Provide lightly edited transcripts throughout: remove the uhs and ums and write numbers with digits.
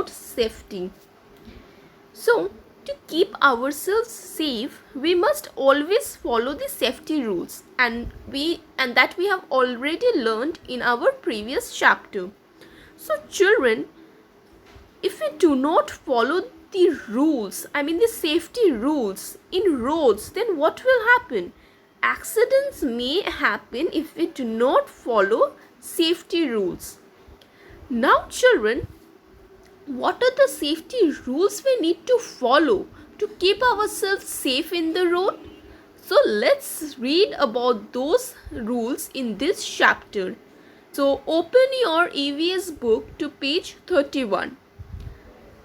road safety. So, to keep ourselves safe, we must always follow the safety rules, and that we have already learned in our previous chapter. So children, if we do not follow the rules, the safety rules in roads, then what will happen? Accidents may happen if we do not follow safety rules. Now children, what are the safety rules we need to follow to keep ourselves safe in the road? So let's read about those rules in this chapter. So open your EVS book to page 31.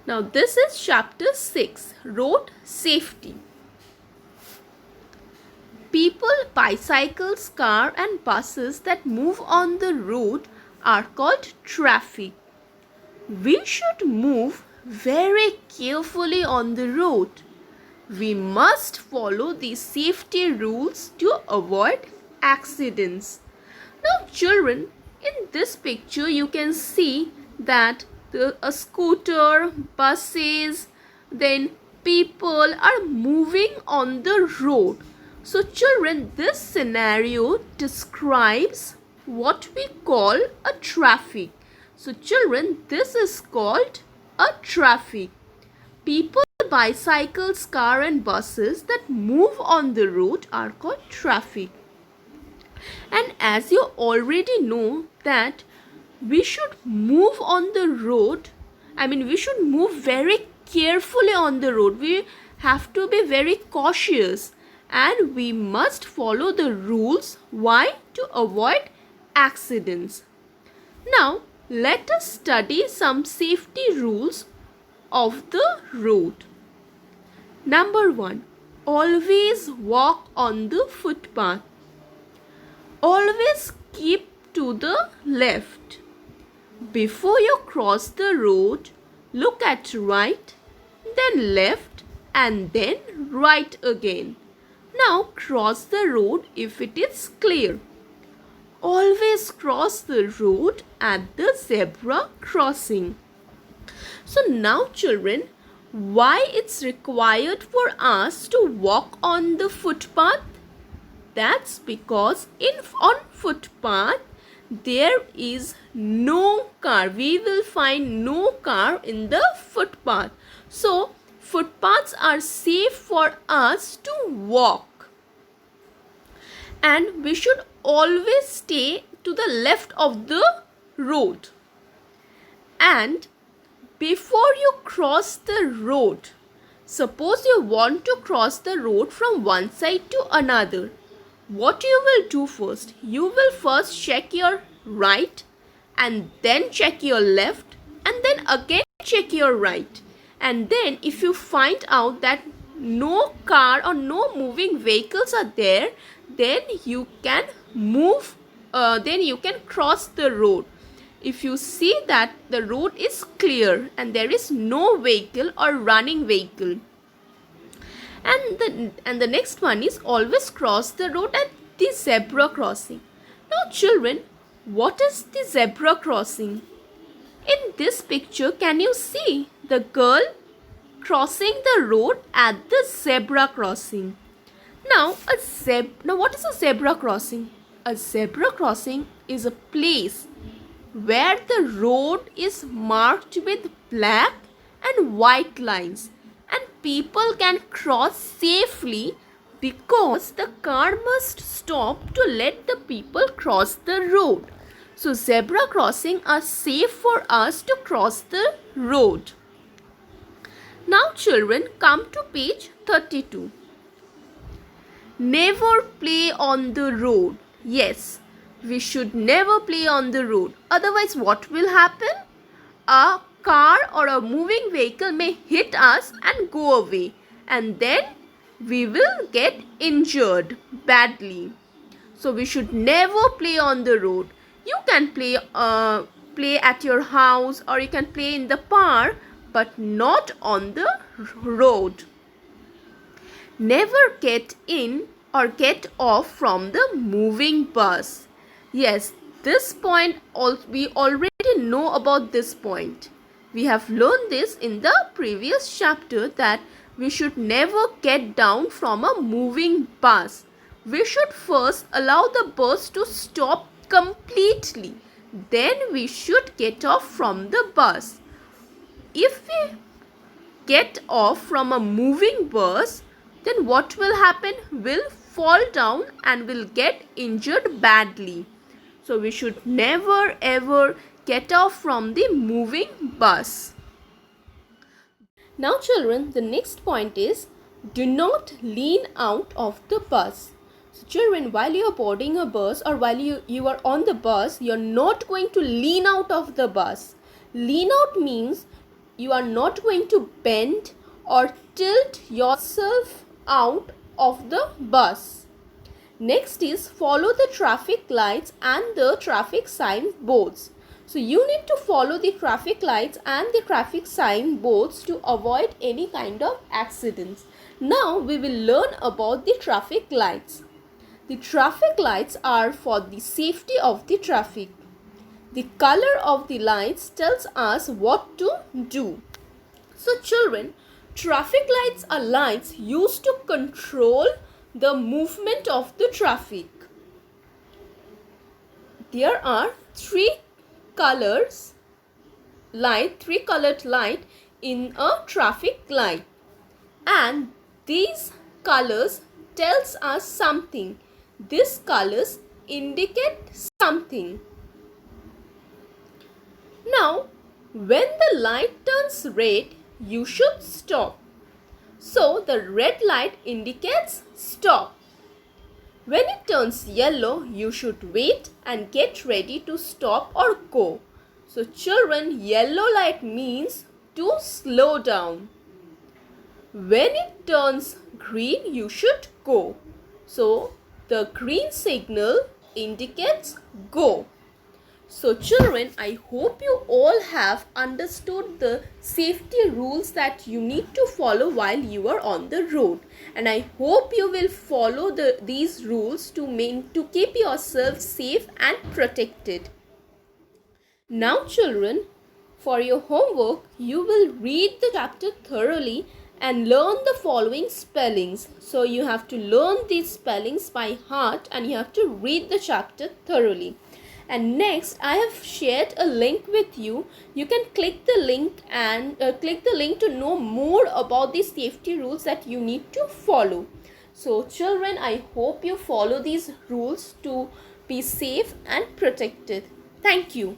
Now this is chapter 6, Road Safety. People, bicycles, cars and buses that move on the road are called traffic. We should move very carefully on the road. We must follow the safety rules to avoid accidents. Now children, in this picture you can see that a scooter, buses, then people are moving on the road. So children, this scenario describes what we call a traffic. So children, this is called a traffic. People, bicycles, cars and buses that move on the road are called traffic. And as you already know that we should move on the road, we should move very carefully on the road. We have to be very cautious and we must follow the rules. Why? To avoid accidents. Now let us study some safety rules of the road. Number 1. Always walk on the footpath. Always keep to the left. Before you cross the road, look at right, then left and then right again. Now cross the road if it is clear. Always cross the road at the zebra crossing. So now children, why it's required for us to walk on the footpath? That's because on footpath there is no car. We will find no car in the footpath. So footpaths are safe for us to walk. And we should always stay to the left of the road. And before you cross the road, suppose you want to cross the road from one side to another, what you will do first? You will first check your right and then check your left and then again check your right. And then if you find out that no car or no moving vehicles are there, then you can cross the road. If you see that the road is clear and there is no vehicle or running vehicle. And the next one is always cross the road at the zebra crossing. Now children, what is the zebra crossing? In this picture, can you see the girl crossing the road at the zebra crossing? Now what is a zebra crossing? A zebra crossing is a place where the road is marked with black and white lines and people can cross safely because the car must stop to let the people cross the road. So zebra crossing are safe for us to cross the road. Now children, come to page 32. Never play on the road. Yes, we should never play on the road. Otherwise what will happen? A car or a moving vehicle may hit us and go away, and then we will get injured badly. So we should never play on the road. You can play at your house or you can play in the park, but not on the road. Never get in or get off from the moving bus. Yes, this point we already know about this point. We have learned this in the previous chapter that we should never get down from a moving bus. We should first allow the bus to stop completely. Then we should get off from the bus. If we get off from a moving bus, then what will happen? We'll fall down and will get injured badly. So we should never ever get off from the moving bus. Now children, the next point is do not lean out of the bus. So children, while you are boarding a bus or while you are on the bus, you are not going to lean out of the bus. Lean out means you are not going to bend or tilt yourself out of the bus. Next is follow the traffic lights and the traffic sign boards. So you need to follow the traffic lights and the traffic sign boards to avoid any kind of accidents. Now we will learn about the traffic lights. The traffic lights are for the safety of the traffic. The color of the lights tells us what to do. So children, traffic lights are lights used to control the movement of the traffic. There are three colored light in a traffic light, and these colors tells us something. These colors indicate something. Now when the light turns red, you should stop. So the red light indicates stop. When it turns yellow, you should wait and get ready to stop or go. So children, yellow light means to slow down. When it turns green, you should go. So the green signal indicates go. So children, I hope you all have understood the safety rules that you need to follow while you are on the road. And I hope you will follow these rules to keep yourself safe and protected. Now children, for your homework, you will read the chapter thoroughly and learn the following spellings. So you have to learn these spellings by heart and you have to read the chapter thoroughly. And next, I have shared a link with you. You can click the link and click the link to know more about the safety rules that you need to follow. So children, I hope you follow these rules to be safe and protected. Thank you.